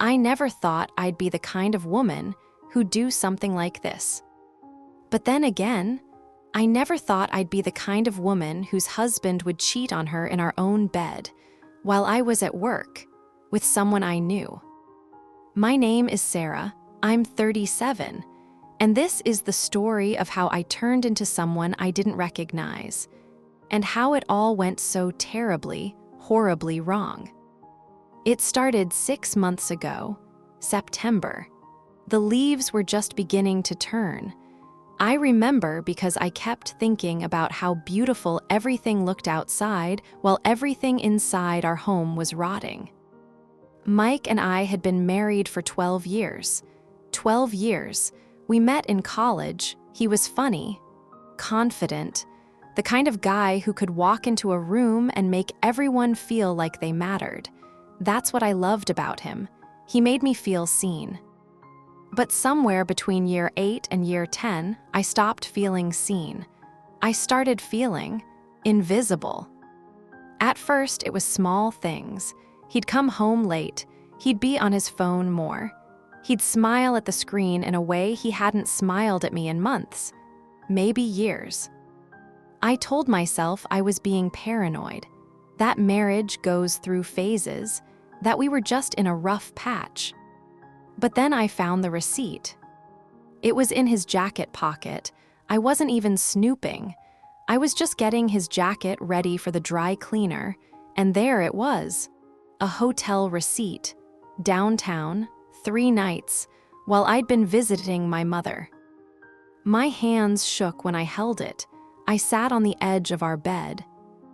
I never thought I'd be the kind of woman who'd do something like this. But then again, I never thought I'd be the kind of woman whose husband would cheat on her in our own bed while I was at work with someone I knew. My name is Sarah, I'm 37, and this is the story of how I turned into someone I didn't recognize, and how it all went so terribly, horribly wrong. It started 6 months ago, September. The leaves were just beginning to turn. I remember because I kept thinking about how beautiful everything looked outside while everything inside our home was rotting. Mike and I had been married for 12 years. 12 years. We met in college. He was funny, confident, the kind of guy who could walk into a room and make everyone feel like they mattered. That's what I loved about him. He made me feel seen. But somewhere between year 8 and year 10, I stopped feeling seen. I started feeling invisible. At first, it was small things. He'd come home late. He'd be on his phone more. He'd smile at the screen in a way he hadn't smiled at me in months, maybe years. I told myself I was being paranoid, that marriage goes through phases, that we were just in a rough patch. But then I found the receipt. It was in his jacket pocket. I wasn't even snooping. I was just getting his jacket ready for the dry cleaner, and there it was. A hotel receipt, downtown, 3 nights, while I'd been visiting my mother. My hands shook when I held it. I sat on the edge of our bed,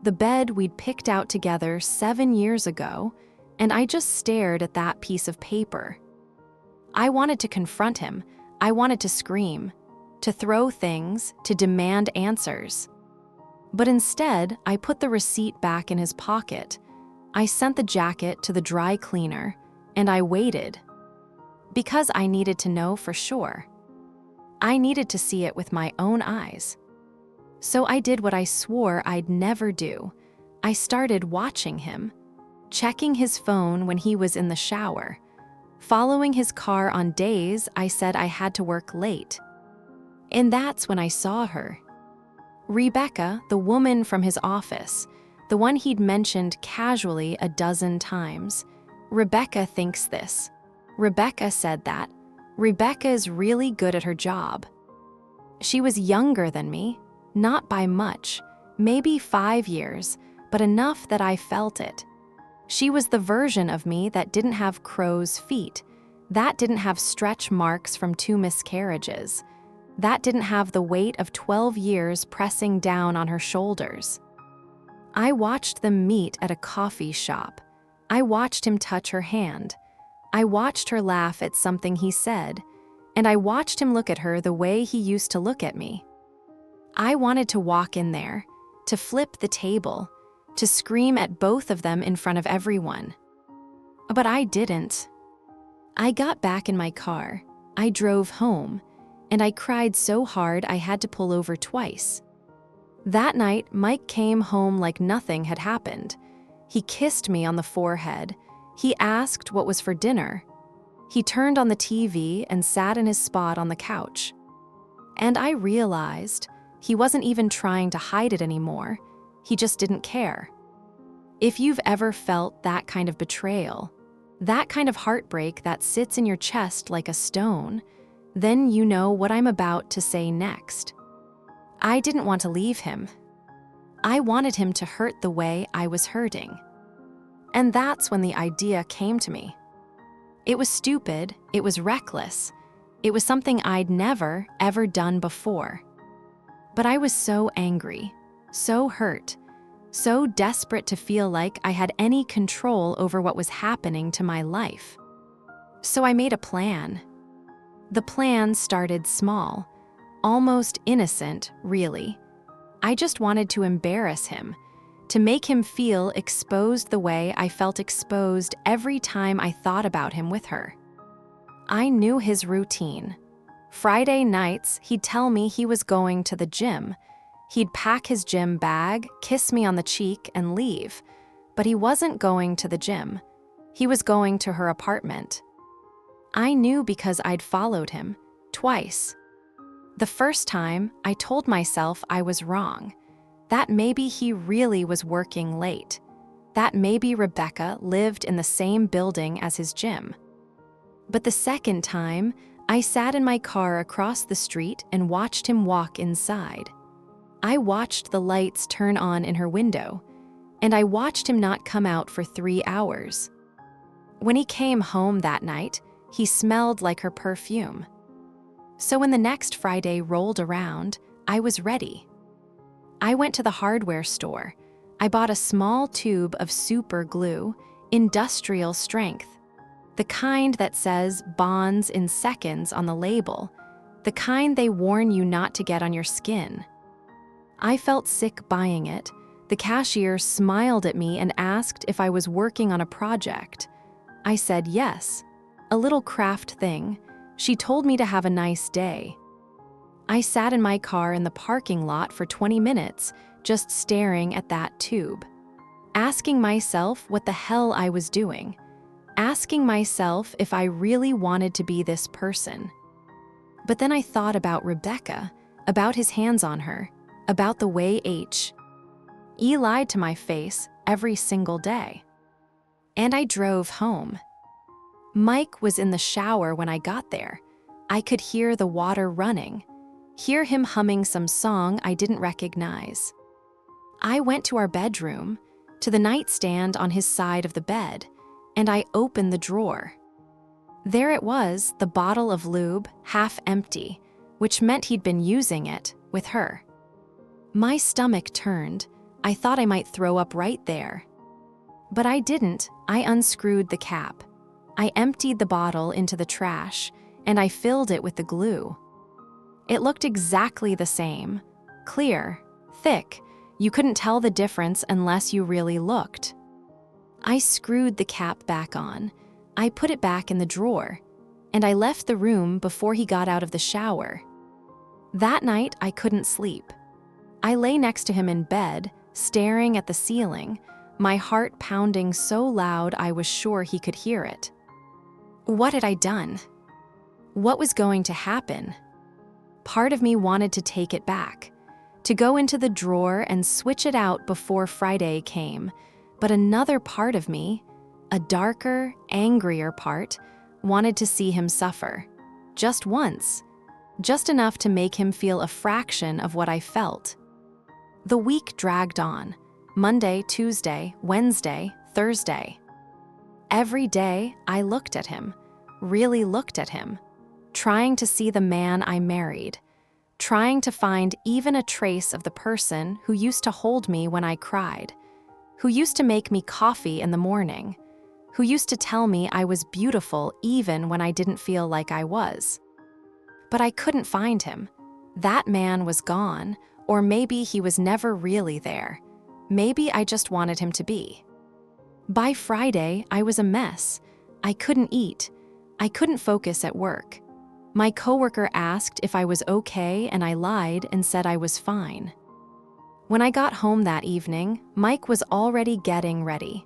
the bed we'd picked out together 7 years ago, and I just stared at that piece of paper. I wanted to confront him. I wanted to scream, to throw things, to demand answers. But instead, I put the receipt back in his pocket. I sent the jacket to the dry cleaner, and I waited. Because I needed to know for sure. I needed to see it with my own eyes. So I did what I swore I'd never do. I started watching him, checking his phone when he was in the shower, following his car on days I said I had to work late. And that's when I saw her. Rebecca, the woman from his office, the one he'd mentioned casually a dozen times. Rebecca thinks this. Rebecca said that. Rebecca is really good at her job. She was younger than me, not by much, maybe 5 years, but enough that I felt it. She was the version of me that didn't have crow's feet, that didn't have stretch marks from 2 miscarriages, that didn't have the weight of 12 years pressing down on her shoulders. I watched them meet at a coffee shop. I watched him touch her hand. I watched her laugh at something he said, and I watched him look at her the way he used to look at me. I wanted to walk in there, to flip the table, to scream at both of them in front of everyone. But I didn't. I got back in my car, I drove home, and I cried so hard I had to pull over twice. That night, Mike came home like nothing had happened. He kissed me on the forehead. He asked what was for dinner. He turned on the TV and sat in his spot on the couch. And I realized he wasn't even trying to hide it anymore. He just didn't care. If you've ever felt that kind of betrayal, that kind of heartbreak that sits in your chest like a stone, then you know what I'm about to say next. I didn't want to leave him. I wanted him to hurt the way I was hurting. And that's when the idea came to me. It was stupid, it was reckless, it was something I'd never, ever done before. But I was so angry, so hurt, so desperate to feel like I had any control over what was happening to my life. So I made a plan. The plan started small, almost innocent, really. I just wanted to embarrass him, to make him feel exposed the way I felt exposed every time I thought about him with her. I knew his routine. Friday nights, he'd tell me he was going to the gym. He'd pack his gym bag, kiss me on the cheek, and leave. But he wasn't going to the gym. He was going to her apartment. I knew because I'd followed him, twice. The first time, I told myself I was wrong, that maybe he really was working late, that maybe Rebecca lived in the same building as his gym. But the second time, I sat in my car across the street and watched him walk inside. I watched the lights turn on in her window, and I watched him not come out for 3 hours. When he came home that night, he smelled like her perfume. So when the next Friday rolled around, I was ready. I went to the hardware store. I bought a small tube of super glue, industrial strength, the kind that says bonds in seconds on the label, the kind they warn you not to get on your skin. I felt sick buying it. The cashier smiled at me and asked if I was working on a project. I said yes, a little craft thing. She told me to have a nice day. I sat in my car in the parking lot for 20 minutes, just staring at that tube, asking myself what the hell I was doing, asking myself if I really wanted to be this person. But then I thought about Rebecca, about his hands on her, about the way he lied to my face every single day. And I drove home. Mike was in the shower when I got there. I could hear the water running, hear him humming some song I didn't recognize. I went to our bedroom, to the nightstand on his side of the bed, and I opened the drawer. There it was, the bottle of lube, half empty, which meant he'd been using it with her. My stomach turned. I thought I might throw up right there. But I didn't. I unscrewed the cap. I emptied the bottle into the trash, and I filled it with the glue. It looked exactly the same. Clear, thick. You couldn't tell the difference unless you really looked. I screwed the cap back on. I put it back in the drawer, and I left the room before he got out of the shower. That night, I couldn't sleep. I lay next to him in bed, staring at the ceiling, my heart pounding so loud I was sure he could hear it. What had I done? What was going to happen? Part of me wanted to take it back, to go into the drawer and switch it out before Friday came, but another part of me, a darker, angrier part, wanted to see him suffer. Just once. Just enough to make him feel a fraction of what I felt. The week dragged on. Monday, Tuesday, Wednesday, Thursday. Every day, I looked at him, really looked at him, trying to see the man I married, trying to find even a trace of the person who used to hold me when I cried, who used to make me coffee in the morning, who used to tell me I was beautiful even when I didn't feel like I was. But I couldn't find him. That man was gone, or maybe he was never really there. Maybe I just wanted him to be. By Friday, I was a mess. I couldn't eat. I couldn't focus at work. My coworker asked if I was okay, and I lied and said I was fine. When I got home that evening, Mike was already getting ready.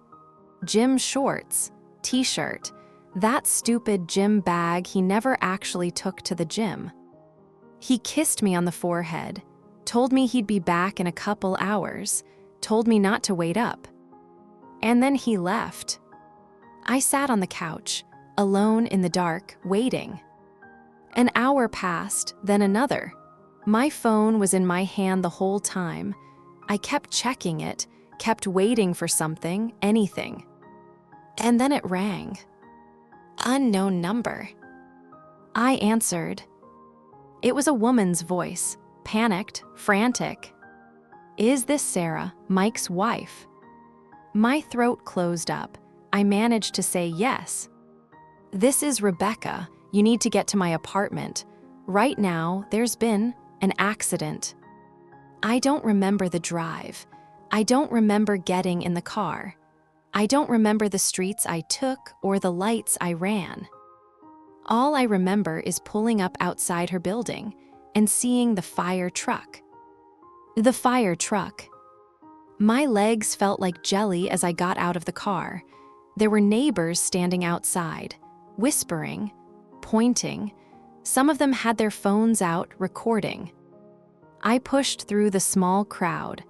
Gym shorts, t-shirt, that stupid gym bag he never actually took to the gym. He kissed me on the forehead, told me he'd be back in a couple hours, told me not to wait up. And then he left. I sat on the couch, alone in the dark, waiting. An hour passed, then another. My phone was in my hand the whole time. I kept checking it, kept waiting for something, anything. And then it rang. Unknown number. I answered. It was a woman's voice, panicked, frantic. Is this Sarah, Mike's wife? My throat closed up. I managed to say yes. This is Rebecca. You need to get to my apartment. Right now, there's been an accident. I don't remember the drive. I don't remember getting in the car. I don't remember the streets I took or the lights I ran. All I remember is pulling up outside her building and seeing the fire truck. The fire truck. My legs felt like jelly as I got out of the car. There were neighbors standing outside, whispering, pointing. Some of them had their phones out, recording. I pushed through the small crowd.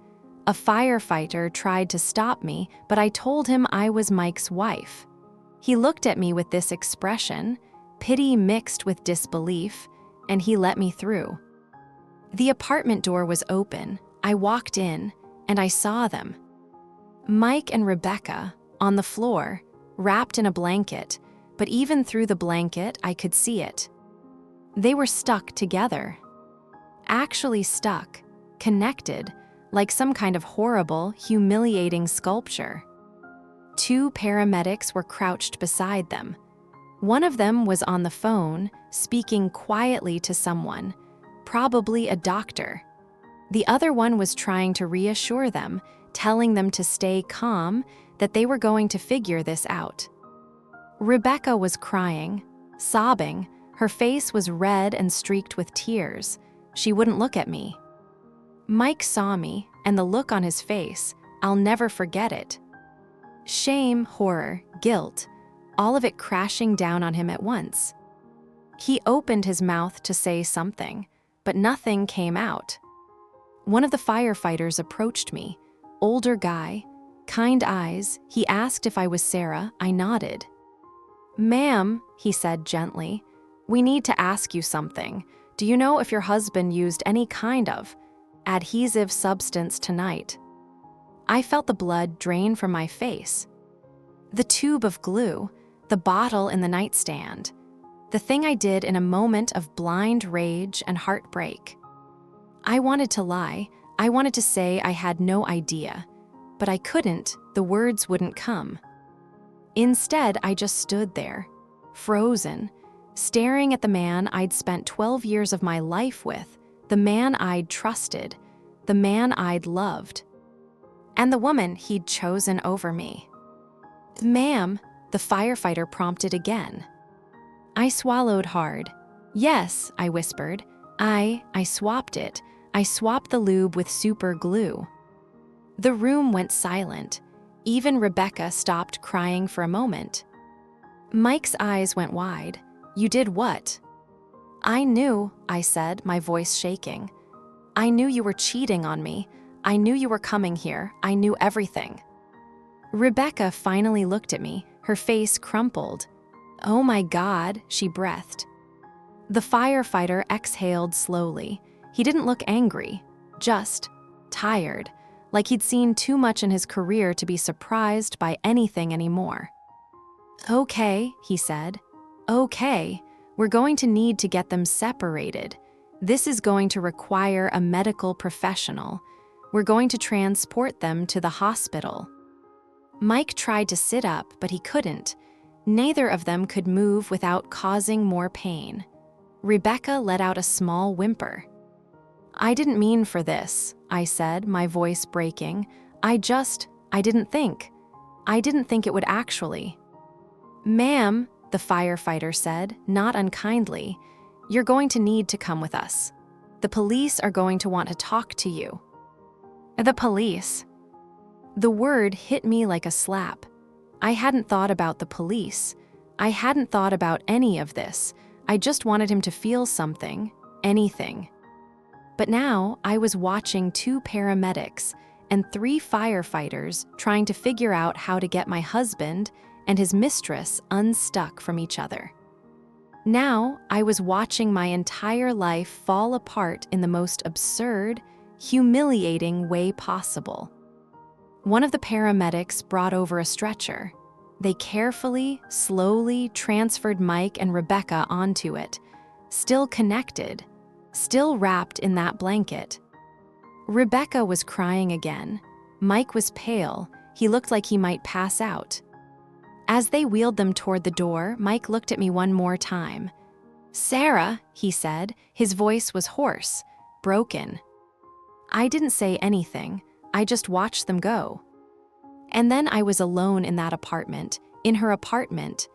A firefighter tried to stop me, but I told him I was Mike's wife. He looked at me with this expression, pity mixed with disbelief, and he let me through. The apartment door was open. I walked in, and I saw them. Mike and Rebecca, on the floor, wrapped in a blanket, but even through the blanket, I could see it. They were stuck together. Actually stuck, connected, like some kind of horrible, humiliating sculpture. 2 paramedics were crouched beside them. One of them was on the phone, speaking quietly to someone, probably a doctor. The other one was trying to reassure them, telling them to stay calm, that they were going to figure this out. Rebecca was crying, sobbing. Her face was red and streaked with tears. She wouldn't look at me. Mike saw me, and the look on his face, I'll never forget it. Shame, horror, guilt, all of it crashing down on him at once. He opened his mouth to say something, but nothing came out. One of the firefighters approached me, older guy, kind eyes. He asked if I was Sarah. I nodded. "Ma'am," he said gently, "we need to ask you something. Do you know if your husband used any kind of adhesive substance tonight?" I felt the blood drain from my face. The tube of glue, the bottle in the nightstand, the thing I did in a moment of blind rage and heartbreak. I wanted to lie. I wanted to say I had no idea, but I couldn't. The words wouldn't come. Instead, I just stood there, frozen, staring at the man I'd spent 12 years of my life with, the man I'd trusted, the man I'd loved, and the woman he'd chosen over me. "Ma'am," the firefighter prompted again. I swallowed hard. "Yes," I whispered. I swapped it. I swapped the lube with super glue." The room went silent. Even Rebecca stopped crying for a moment. Mike's eyes went wide. "You did what?" "I knew," I said, my voice shaking. "I knew you were cheating on me. I knew you were coming here. I knew everything." Rebecca finally looked at me, her face crumpled. "Oh my God," she breathed. The firefighter exhaled slowly. He didn't look angry, just tired, like he'd seen too much in his career to be surprised by anything anymore. "Okay," he said. "Okay, we're going to need to get them separated. This is going to require a medical professional. We're going to transport them to the hospital." Mike tried to sit up, but he couldn't. Neither of them could move without causing more pain. Rebecca let out a small whimper. "I didn't mean for this," I said, my voice breaking. I didn't think. I didn't think it would actually." "Ma'am," the firefighter said, not unkindly, "you're going to need to come with us. The police are going to want to talk to you." "The police?" The word hit me like a slap. I hadn't thought about the police. I hadn't thought about any of this. I just wanted him to feel something, anything. But now I was watching 2 paramedics and 3 firefighters trying to figure out how to get my husband and his mistress unstuck from each other. Now I was watching my entire life fall apart in the most absurd, humiliating way possible. One of the paramedics brought over a stretcher. They carefully, slowly transferred Mike and Rebecca onto it, still connected, still wrapped in that blanket. Rebecca was crying again. Mike was pale. He looked like he might pass out. As they wheeled them toward the door, Mike looked at me one more time. "Sarah," he said. His voice was hoarse, broken. I didn't say anything. I just watched them go. And then I was alone in that apartment, in her apartment,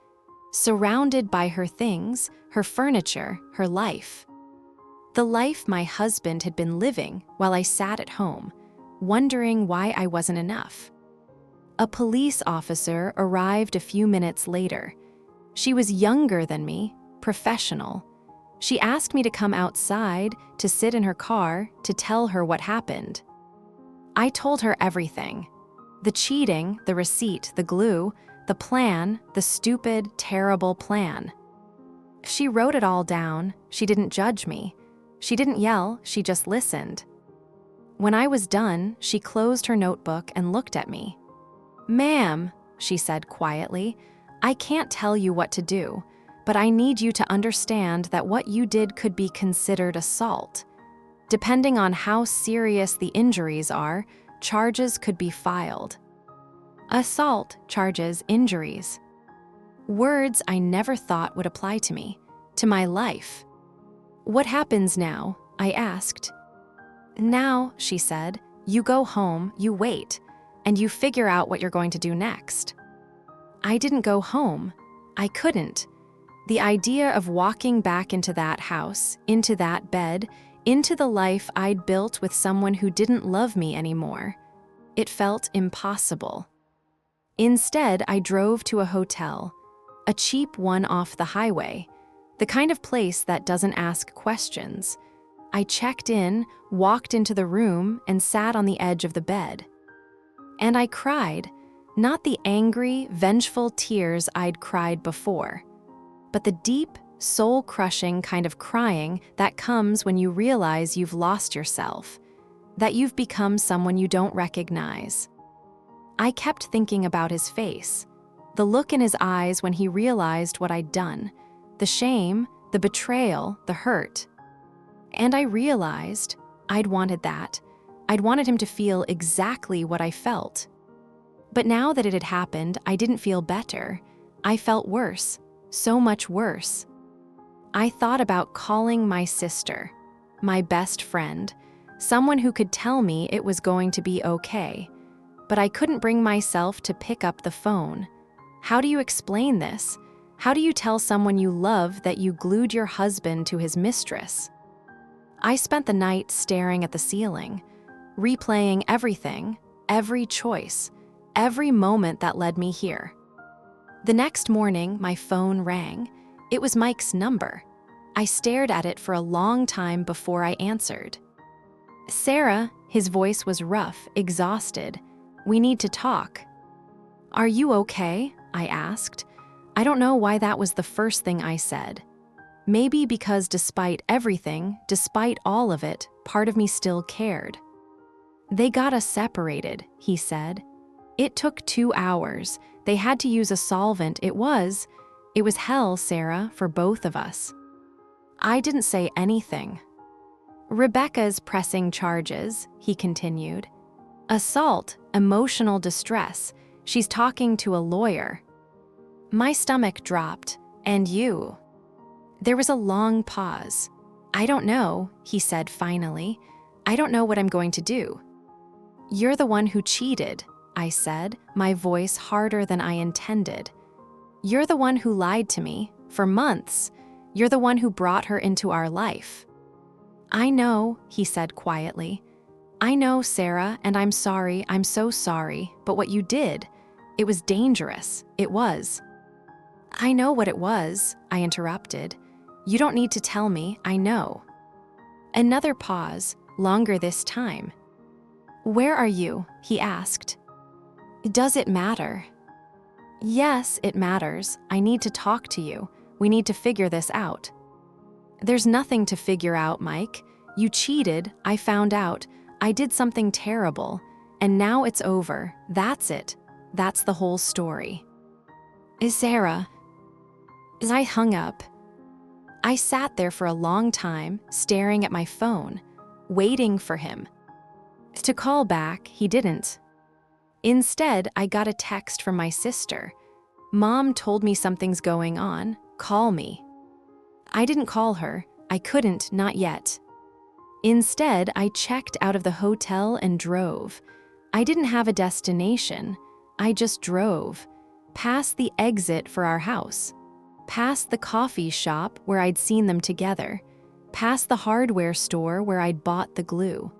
surrounded by her things, her furniture, her life. The life my husband had been living while I sat at home, wondering why I wasn't enough. A police officer arrived a few minutes later. She was younger than me, professional. She asked me to come outside, to sit in her car, to tell her what happened. I told her everything. The cheating, the receipt, the glue, the plan, the stupid, terrible plan. She wrote it all down. She didn't judge me. She didn't yell, she just listened. When I was done, she closed her notebook and looked at me. "Ma'am," she said quietly, "I can't tell you what to do, but I need you to understand that what you did could be considered assault. Depending on how serious the injuries are, charges could be filed." Assault, charges, injuries. Words I never thought would apply to me, to my life. "What happens now?" I asked. "Now," she said, "you go home, you wait, and you figure out what you're going to do next." I didn't go home. I couldn't. The idea of walking back into that house, into that bed, into the life I'd built with someone who didn't love me anymore, it felt impossible. Instead, I drove to a hotel, a cheap one off the highway, the kind of place that doesn't ask questions. I checked in, walked into the room, and sat on the edge of the bed. And I cried, not the angry, vengeful tears I'd cried before, but the deep, soul-crushing kind of crying that comes when you realize you've lost yourself, that you've become someone you don't recognize. I kept thinking about his face, the look in his eyes when he realized what I'd done, the shame, the betrayal, the hurt. And I realized I'd wanted that. I'd wanted him to feel exactly what I felt. But now that it had happened, I didn't feel better. I felt worse, so much worse. I thought about calling my sister, my best friend, someone who could tell me it was going to be okay. But I couldn't bring myself to pick up the phone. How do you explain this? How do you tell someone you love that you glued your husband to his mistress? I spent the night staring at the ceiling, replaying everything, every choice, every moment that led me here. The next morning, my phone rang. It was Mike's number. I stared at it for a long time before I answered. "Sarah," his voice was rough, exhausted. "We need to talk." "Are you okay?" I asked. I don't know why that was the first thing I said. Maybe because despite everything, despite all of it, part of me still cared. "They got us separated," he said. "It took 2 hours. They had to use a solvent. It was hell, Sarah, for both of us." I didn't say anything. "Rebecca's pressing charges," he continued. "Assault, emotional distress. She's talking to a lawyer." My stomach dropped. "And you?" There was a long pause. "I don't know," he said finally. "I don't know what I'm going to do." "You're the one who cheated," I said, my voice harder than I intended. "You're the one who lied to me, for months. You're the one who brought her into our life." "I know," he said quietly. "I know, Sarah, and I'm sorry, I'm so sorry, but what you did, it was dangerous, it was." "I know what it was," I interrupted. "You don't need to tell me, I know." Another pause, longer this time. "Where are you?" he asked. "Does it matter?" "Yes, it matters. I need to talk to you. We need to figure this out." "There's nothing to figure out, Mike. You cheated, I found out. I did something terrible. And now it's over. That's it. That's the whole story." "Sarah." As I hung up, I sat there for a long time, staring at my phone, waiting for him. To call back, he didn't. Instead, I got a text from my sister. "Mom told me something's going on. Call me." I didn't call her. I couldn't, not yet. Instead, I checked out of the hotel and drove. I didn't have a destination. I just drove, past the exit for our house, past the coffee shop where I'd seen them together, past the hardware store where I'd bought the glue.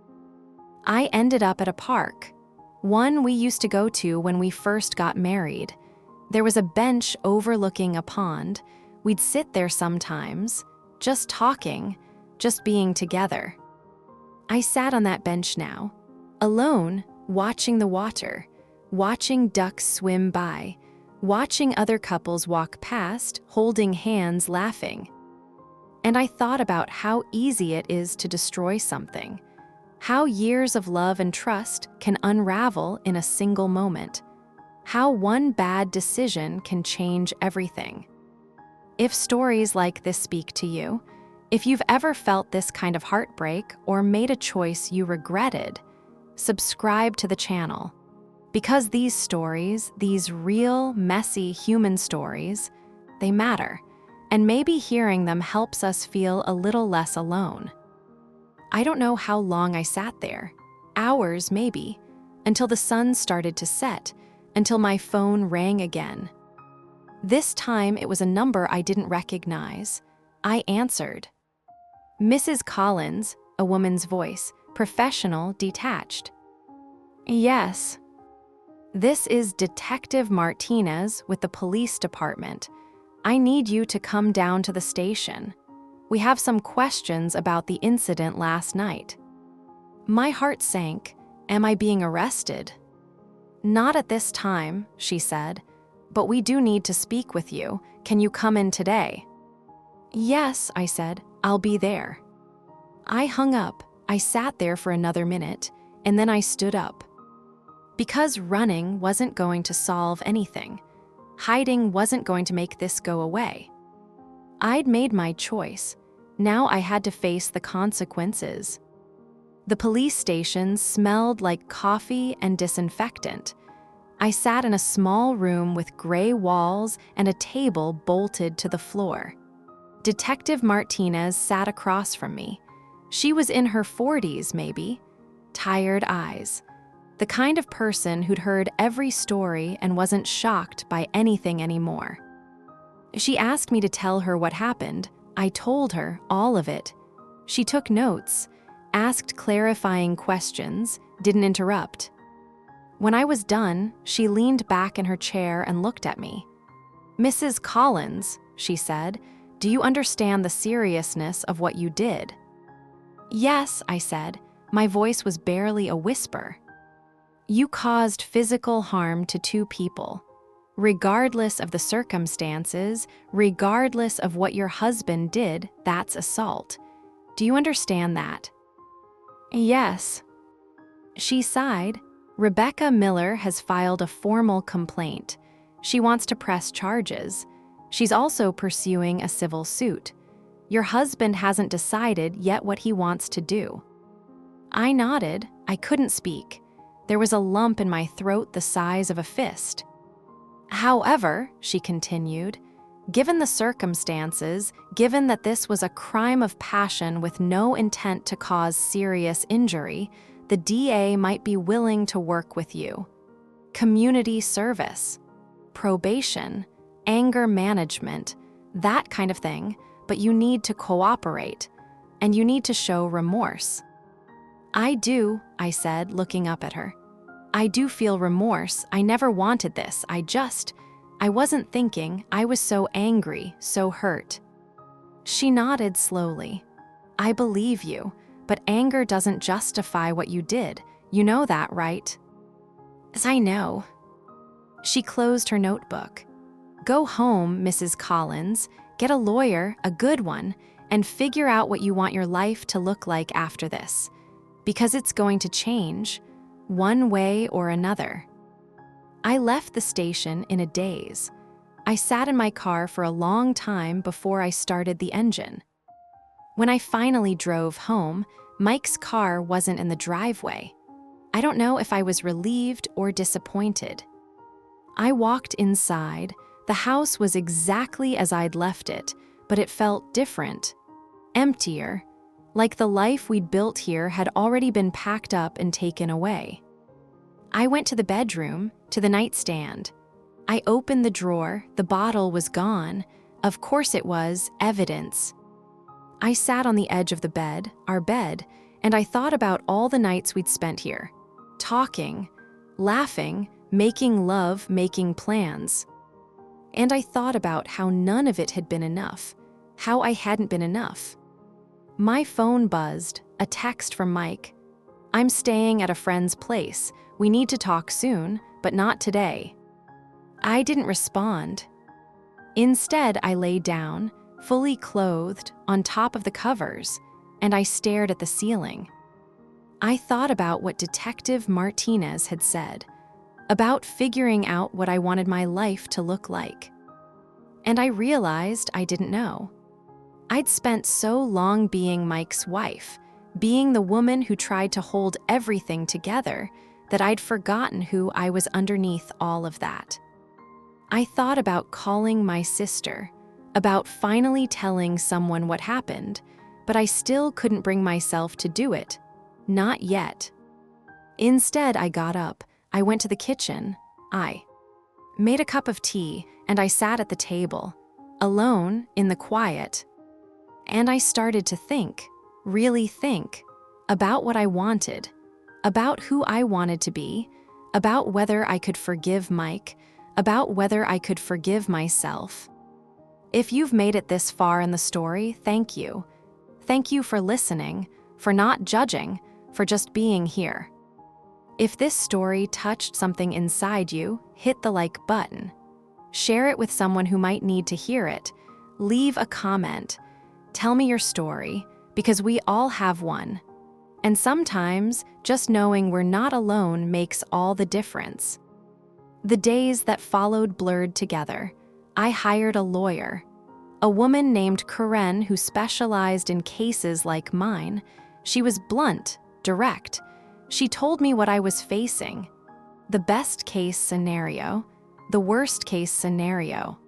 I ended up at a park, one we used to go to when we first got married. There was a bench overlooking a pond. We'd sit there sometimes, just talking, just being together. I sat on that bench now, alone, watching the water, watching ducks swim by, watching other couples walk past, holding hands, laughing. And I thought about how easy it is to destroy something, how years of love and trust can unravel in a single moment, how one bad decision can change everything. If stories like this speak to you, if you've ever felt this kind of heartbreak or made a choice you regretted, subscribe to the channel. Because these stories, these real, messy human stories, they matter, and maybe hearing them helps us feel a little less alone. I don't know how long I sat there, hours maybe, until the sun started to set, until my phone rang again. This time it was a number I didn't recognize. I answered. Mrs. Collins, a woman's voice, professional, detached. Yes. This is Detective Martinez with the police department. I need you to come down to the station. We have some questions about the incident last night. My heart sank. Am I being arrested? Not at this time, she said, but we do need to speak with you. Can you come in today? Yes, I said, I'll be there. I hung up. I sat there for another minute, and then I stood up. Because running wasn't going to solve anything. Hiding wasn't going to make this go away. I'd made my choice. Now I had to face the consequences. The police station smelled like coffee and disinfectant. I sat in a small room with gray walls and a table bolted to the floor. Detective Martinez sat across from me. She was in her 40s, maybe. Tired eyes. The kind of person who'd heard every story and wasn't shocked by anything anymore. She asked me to tell her what happened. I told her all of it. She took notes, asked clarifying questions, didn't interrupt. When I was done, she leaned back in her chair and looked at me. Mrs. Collins, she said, do you understand the seriousness of what you did? Yes, I said. My voice was barely a whisper. You caused physical harm to two people. Regardless of the circumstances, regardless of what your husband did, that's assault. Do you understand that? Yes. She sighed. Rebecca Miller has filed a formal complaint. She wants to press charges. She's also pursuing a civil suit. Your husband hasn't decided yet what he wants to do. I nodded. I couldn't speak. There was a lump in my throat the size of a fist. However, she continued, given the circumstances, given that this was a crime of passion with no intent to cause serious injury, the DA might be willing to work with you. Community service, probation, anger management, that kind of thing, but you need to cooperate, and you need to show remorse. I do, I said, looking up at her. I do feel remorse. I never wanted this. I wasn't thinking. I was so angry, so hurt. She nodded slowly. I believe you, but anger doesn't justify what you did. You know that, right? Yes, I know. She closed her notebook. Go home, Mrs. Collins, get a lawyer, a good one, and figure out what you want your life to look like after this. Because it's going to change, one way or another. I left the station in a daze. I sat in my car for a long time before I started the engine. When I finally drove home, Mike's car wasn't in the driveway. I don't know if I was relieved or disappointed. I walked inside. The house was exactly as I'd left it, but it felt different, emptier, like the life we'd built here had already been packed up and taken away. I went to the bedroom, to the nightstand. I opened the drawer. The bottle was gone. Of course it was, evidence. I sat on the edge of the bed, our bed, and I thought about all the nights we'd spent here, talking, laughing, making love, making plans. And I thought about how none of it had been enough, how I hadn't been enough. My phone buzzed, a text from Mike. "I'm staying at a friend's place. We need to talk soon, but not today." I didn't respond. Instead, I lay down, fully clothed, on top of the covers, and I stared at the ceiling. I thought about what Detective Martinez had said, about figuring out what I wanted my life to look like. And I realized I didn't know. I'd spent so long being Mike's wife, being the woman who tried to hold everything together, that I'd forgotten who I was underneath all of that. I thought about calling my sister, about finally telling someone what happened, but I still couldn't bring myself to do it. Not yet. Instead, I got up. I went to the kitchen. I made a cup of tea, and I sat at the table, alone in the quiet. And I started to think, really think, about what I wanted, about who I wanted to be, about whether I could forgive Mike, about whether I could forgive myself. If you've made it this far in the story, thank you. Thank you for listening, for not judging, for just being here. If this story touched something inside you, hit the like button. Share it with someone who might need to hear it. Leave a comment. Tell me your story, because we all have one. And sometimes, just knowing we're not alone makes all the difference. The days that followed blurred together. I hired a lawyer, a woman named Karen who specialized in cases like mine. She was blunt, direct. She told me what I was facing. The best case scenario, the worst case scenario.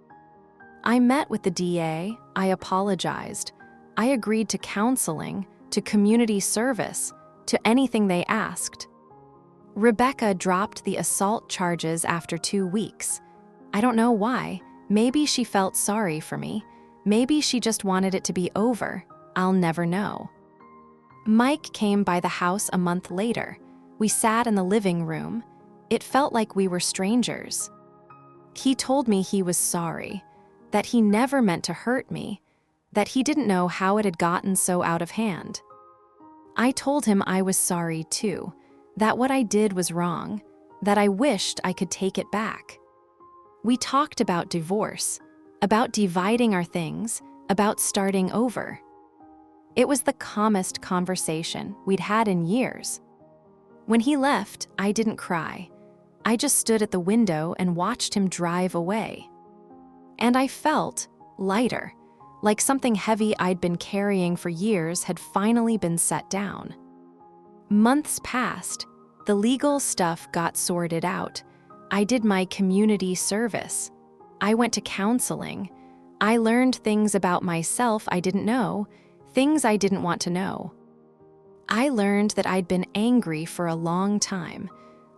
I met with the DA, I apologized. I agreed to counseling, to community service, to anything they asked. Rebecca dropped the assault charges after 2 weeks. I don't know why. Maybe she felt sorry for me. Maybe she just wanted it to be over. I'll never know. Mike came by the house a month later. We sat in the living room. It felt like we were strangers. He told me he was sorry, that he never meant to hurt me, that he didn't know how it had gotten so out of hand. I told him I was sorry too, that what I did was wrong, that I wished I could take it back. We talked about divorce, about dividing our things, about starting over. It was the calmest conversation we'd had in years. When he left, I didn't cry. I just stood at the window and watched him drive away. And I felt lighter, like something heavy I'd been carrying for years had finally been set down. Months passed. The legal stuff got sorted out. I did my community service. I went to counseling. I learned things about myself I didn't know, things I didn't want to know. I learned that I'd been angry for a long time,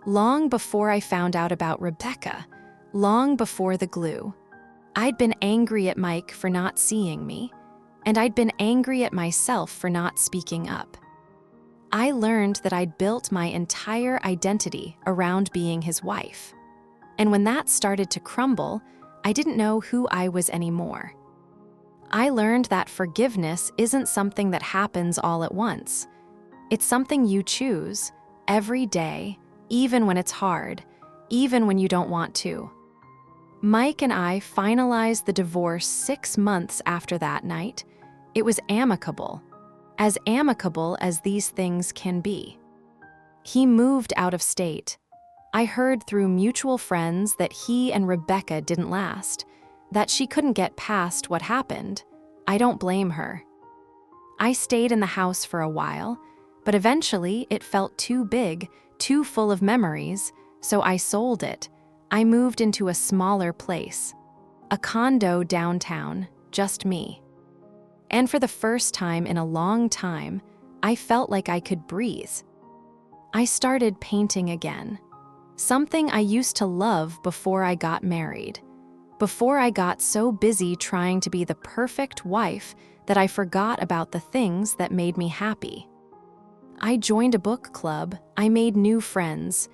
long before I found out about Rebecca, long before the glue. I'd been angry at Mike for not seeing me, and I'd been angry at myself for not speaking up. I learned that I'd built my entire identity around being his wife. And when that started to crumble, I didn't know who I was anymore. I learned that forgiveness isn't something that happens all at once. It's something you choose every day, even when it's hard, even when you don't want to. Mike and I finalized the divorce 6 months after that night. It was amicable as these things can be. He moved out of state. I heard through mutual friends that he and Rebecca didn't last, that she couldn't get past what happened. I don't blame her. I stayed in the house for a while, but eventually it felt too big, too full of memories, so I sold it. I moved into a smaller place, a condo downtown, just me. And for the first time in a long time, I felt like I could breathe. I started painting again, something I used to love before I got married, before I got so busy trying to be the perfect wife that I forgot about the things that made me happy. I joined a book club, I made new friends.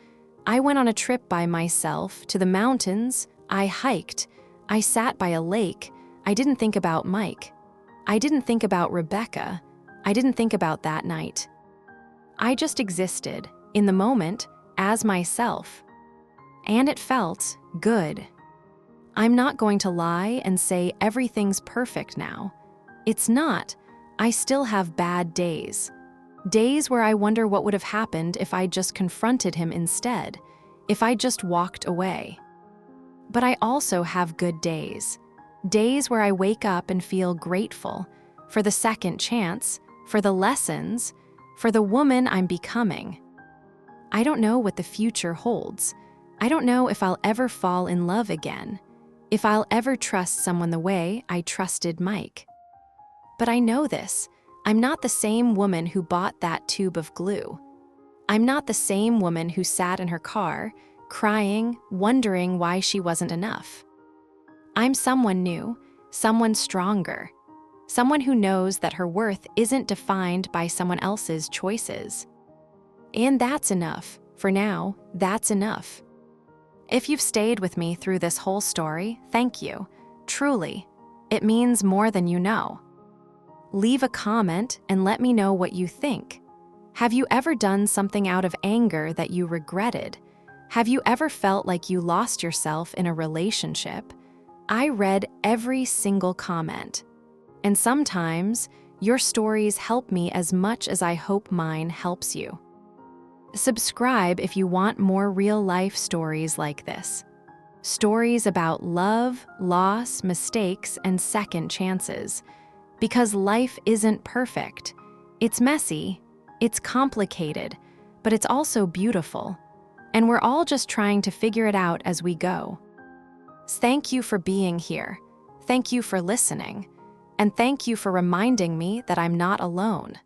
I went on a trip by myself to the mountains, I hiked, I sat by a lake. I didn't think about Mike. I didn't think about Rebecca. I didn't think about that night. I just existed, in the moment, as myself. And it felt good. I'm not going to lie and say everything's perfect now. It's not. I still have bad days. Days where I wonder what would have happened if I just confronted him instead, if I just walked away. But I also have good days. Days where I wake up and feel grateful for the second chance, for the lessons, for the woman I'm becoming. I don't know what the future holds. I don't know if I'll ever fall in love again, if I'll ever trust someone the way I trusted Mike. But I know this. I'm not the same woman who bought that tube of glue. I'm not the same woman who sat in her car, crying, wondering why she wasn't enough. I'm someone new, someone stronger, someone who knows that her worth isn't defined by someone else's choices. And that's enough. For now, that's enough. If you've stayed with me through this whole story, thank you. Truly, it means more than you know. Leave a comment and let me know what you think. Have you ever done something out of anger that you regretted? Have you ever felt like you lost yourself in a relationship? I read every single comment. And sometimes, your stories help me as much as I hope mine helps you. Subscribe if you want more real-life stories like this. Stories about love, loss, mistakes, and second chances. Because life isn't perfect. It's messy, it's complicated, but it's also beautiful. And we're all just trying to figure it out as we go. Thank you for being here. Thank you for listening. And thank you for reminding me that I'm not alone.